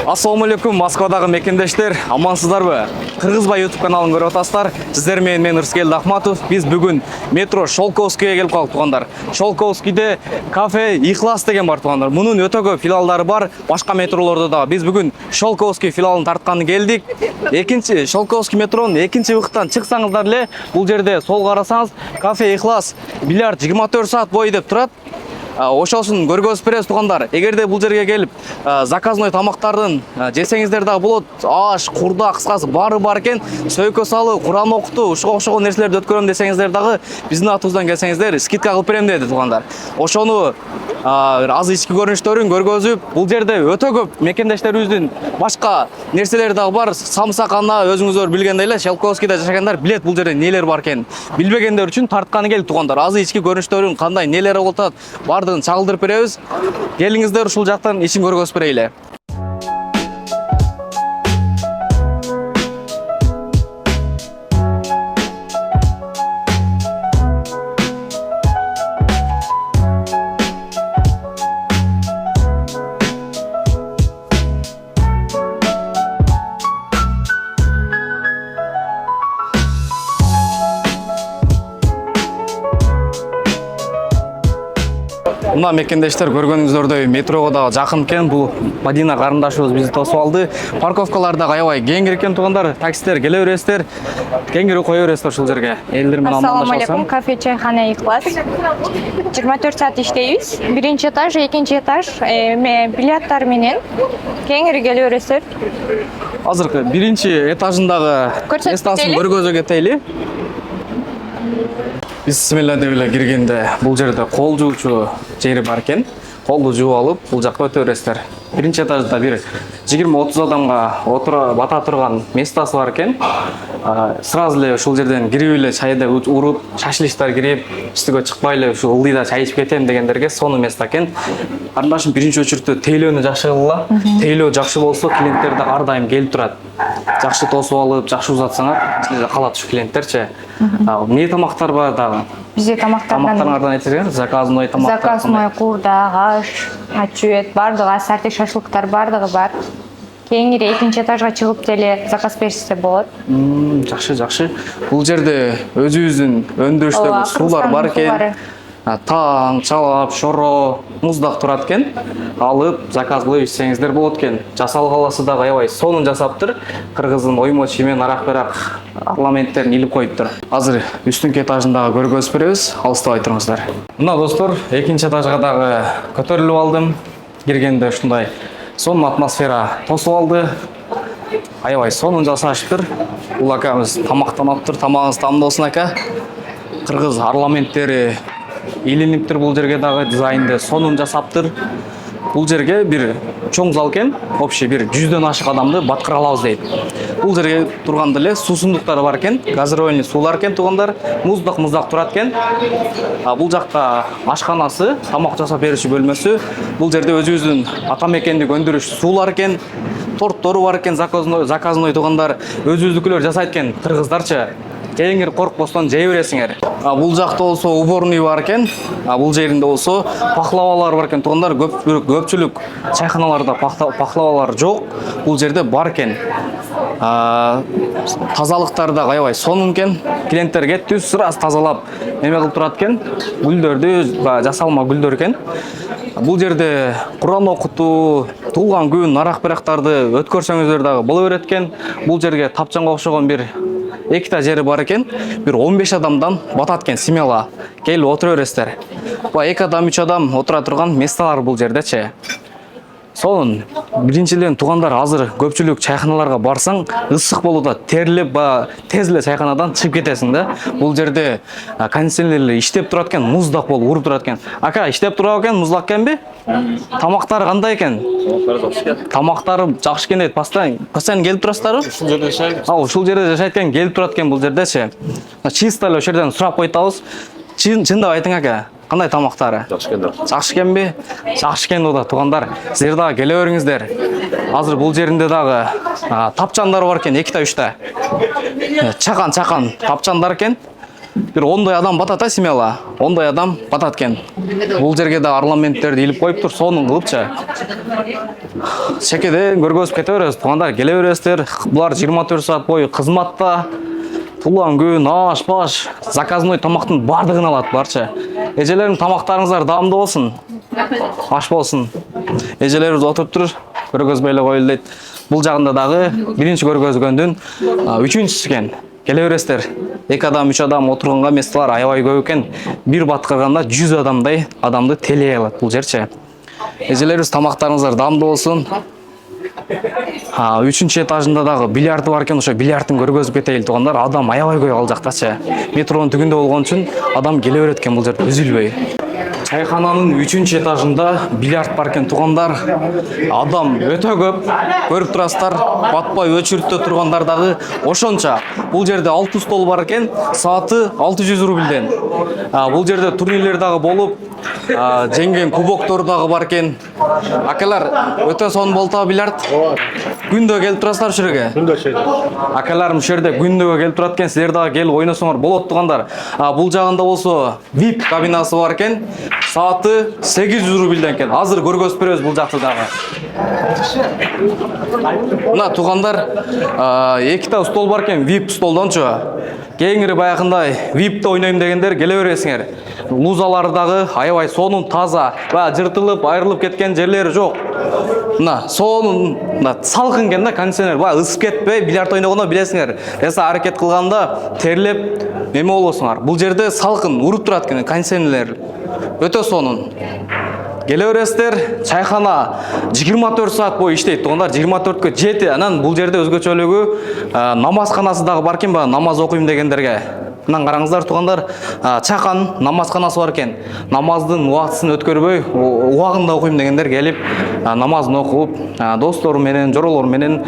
Ассаламу алейкум, Москвадағы мекендештер, амансыздарбы? Кыргызбай YouTube каналын көріп отасыздар. Сіздер мен Рыскелді Ахматов. Біз бүгін метро Шолковскийге келіп қалдық туғандар. Шолковскийде кафе Ихлас деген бар туғандар. Мұның өте көп филиалдары бар, башқа метроларда да. Біз бүгін Шолковский филиалын тартқаны келдік. Екінші Шолковский метроның екінші вақтан шықсаңыздар ле, бұл жерде сол қарасаңыз кафе Ихлас бильярд 24 саат бойы деп тұрады. Ошосын көргөзүп беребиз тугандар. Эгерде бул жерге келип заказной тамактардын жесеңиздер да болот. Аш, курда, кыскасы бары бар экен. Сөйкө салып, Куран окутуу, ушуга окшогон нерселерди өткөрөм десеңиздер дагы биздин атыбыздан келсеңиздер скидка кылып берем деди тугандар. Ошону аз ички көрүнүштөрүн көргөзүп, бул жерде өтө көп мекендештерибиздин башка нерселери дагы бар. Самсак ана өзүңүздөр билгендей эле Шолковскийде жашагандар билет бул жерде нелер бар экен. Билбегендер үчүн тартканы келип тугандар. Аз ички көрүнүштөрүн кандай нелер болуп атат, бардыгын чагылдырып беребиз. Келиңиздер ушул жактан ишин көргөзүп берейле. Мына мекендештер көргөнүңүздөрдөй метрого да жакын экен. Бул Мадина карындашыбыз бизди тосуп алды. Парковкалар да аябай кеңир экен тугандар. Таксилер келе бересиздер. Кеңири кое бересиздер ушул жерге. Элдер менен амандашасың. Ассаламу алейкум, кафе чайхана Ихлас. 24 саат иштейбиз. Биринчи этаж, экинчи этаж, бильярдтар менен кеңири келе бересиздер. Азыркы биринчи этажындагы местасын көргөзө кетели. Бисмилла деп эле киргенде бул жерде кол жуучу жери бар экен. Колду жууп алып, бул жакка өтө бересиздер. Биринчи этажда бир 20-30 адамга бата турган местасы бар экен. Сразу эле ушул жерден кирип эле чайды уруп, шашлыктар кирип, үстүгө чыкпай эле ушул ылдыйда чай ичип кетем дегендерге сонун место экен. Карындашым биринчи очередте тейлөөнү жакшы кылгыла. Тейлөө жакшы болсо, клиенттер да ар дайым келип турат. Жакшы тосуп алып, жакшы узатсаңар, сизде калат ушу клиенттерчи. Эмне тамактар бар дагы? Бизде тамактардан айтсаңыз, заказной тамактар. Заказной курда, аш, ачует, бардыгы ассорти шашлыктар бардыгы бар. Кеңири экинчи этажга чыгып деле заказ берсе болот. Жакшы. Бул жерде өзүбүздүн өндүрүштөгү суулар бар экен. Таң, чалап, шоро, муздак турат экен. Алып, заказ кылып ичсеңиздер болот экен. Жасалгаласы да аябай сонун жасаптыр. Кыргыздын оймо чимен арак-барак орнаменттерин илип коюптур. Азыр үстүнкү этажындагы көргөзүп беребиз. Алыстабай туруңуздар. Мына достор, экинчи этажга дагы көтөрүлүп алдым. Киргенде ушундай сонун атмосфера тосуп алды. Аябай сонун жасашыптыр. Бул акабыз тамактаныптыр. Тамагыңыз таандоосун ака. Кыргыз орнаменттери илиниптир бул жерге дагы дизайнды сонун жасаптыр. Бул жерге бир чоң зал экен, общий бир 100дөн ашык адамды баткыра алабыз дейт. Бул жерге турганда эле суусундуктар бар экен, газированный суулар экен тугандар, муздак турат экен. Бул жакта ашканасы, тамак жасап берүүчү бөлмөсү. Бул жерде өзүбүздүн ата мекендик өндүрүш суулар экен, торттору бар экен, заказной тугандар, өзүбүздүкүлөр жасайт экен кыргыздарча. Кеңир коркпостон жей бересиңер. Бул жакта болсо уборный бар экен. Бул жеринде болсо пахлавалар бар экен. Тугандар көпчүлүк чайханаларда пахлавалар жок. Бул жерде бар экен. Тазалыктар да аябай сонун экен. Клиенттер кетти, сразу тазалап эме кылып турат экен. Гүлдөрдү, жасалма гүлдөр экен. Бул жерде Куран окутуу, туулган күн, арак-барактарды өткөрсөңүздөр дагы боло берет экен. Бул жерге тапчанга окшогон бир экита жери бар экен. Бир 15 адамдан батат экен смело. Келип отура бересиздер. Бул 2 адам, 3 адам отура турган месталар бул жердечи. Сонун. Биринчиден тугандар азыр көпчүлүк чайханаларга барсаң, ысык болууда терлеп, тез эле чайханадан чыгып кетесиң да. Бул жерде кондиционерлер иштеп турат экен, муздак болуп уруп турат экен. Ака, иштеп турат экен, муздак экенби? Тамактары кандай экен? Тамактары жакшы экен дейт. Постоянно келип турасыздарбы? Ушул жерде жашайт. Ушул жерде жашайт экен, келип турат экен бул жердечи. Чисто эле ошол жерден сурап койтабыз. Чындап айтың ака. Кандай тамактары? Жакшы экен. Жакшы экенби? Жакшы экен да тугандар. Силер дагы келе бериңиздер. Азыр бул жеринде дагы тапчандар бар экен, 2-3 та. Чакан тапчандар экен. бир 10 адам батат а семьяла. 10 адам батат экен. Бул жерге да арламенттерди илип коюптур, сонун кылыпчы. Шекеден көргөзүп кете беребиз, туугандар, келе бересиздер. Булар 24 саат бою кызматта. Тулан күн, аш, баш, заказной тамактын бардыгын алат буларчы. Эжелерим, тамактарыңыздар даамдуу болсун. Аш болсун. Эжелерибиз отуруптур, көргөзбөй эле коелу дейт. Бул жагында дагы биринчи көргөзгөндүн 3-үнчүсү экен. Келе бересиздер. 2 адам, 3 адам отурганга месталар аябай көп экен. Бир баткырганда 100 адамдай адамды телей алат бул жерчи. Эжелерибиз, тамактарыңыздар даамдуу болсун. 3-чү этажында дагы бильярды бар экен, ошо бильярдын көргөзүп кетейли туугандар. Адам аябай көп ал жактачы. Метронун түгүндө болгон үчүн адам келе берет экен бул жерде үзүлбөй. Чайхананын 3-чү этажында бильярд бар экен туугандар. Адам өтө көп. Көрүп турасыздар, батпай өчүрүттө тургандар дагы ошонча. Бул жерде 6 стол бар экен, сааты 600 рубльден. Бул жерде турнирлер дагы болуп, жеңген кубоктор дагы бар экен. Акалар, өтө сонун болтабы бильярд? Күндө келип турасыздар ушул жерге? Күндө чейин. Акаларым ушул жерде күндөгө келип турат экен, силер дагы келип ойносоңор болот туугандар. Бул жагында болсо VIP кабинасы бар экен. Сааты 800 рубльден экен. Азыр көргөзүп беребиз бул жакты дагы. Мына туугандар, 2 стол бар экен, VIP столдончу. Кеңири баягындай VIP'те ойнойм дегендер келе бересиңер. Лузалары дагы аябай сонун, таза, жыртылып, айрылып кеткен жерлери жок. Мына сонун, салкын экен да кондиционер. Ысып кетпей, бильярд ойногондо билесиңер. Эсе аракет кылганда терлеп, неме болосуңар. Бул жерде салкын, уруп турат экен кондиционерлер. Өтө сонун. Келе бересиздер, чайхана 24 саат бою иштейт туугандар, 24кө 7. Анан бул жерде өзгөчөлүгү намазканасы дагы бар экен, намаз окуйм дегендерге. Мына караңыздар туугандар, чакан намазканасы бар экен. Намаздын убактысын өткөрбөй, убагында окуйм дегендер келип, намазын окуп, достору менен, жоролору менен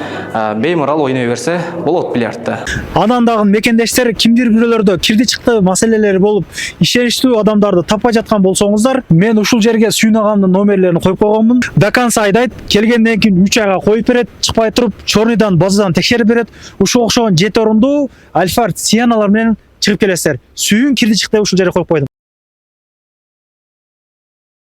беймарал ойной берсе болот бильярдты. Анан дагы мекендештер кимдир бирөөлөрдө кирди чыкты маселелери болуп, ишеничтүү адамдарды таппай жаткан болсоңуздар, мен ушул жерге Сүйүн агамдын номерлерин коюп койгонмун. До конца айдайт, келгенден кийин 3 айга коюп берет, чыкпай туруп, чорныйдан, базадан текшерип берет. Ушул окшогон 7 орунду Альфард Сианалар менен чыгып келесиздер. Сүйүн кирди чыкты ушул жерге коюп койдум.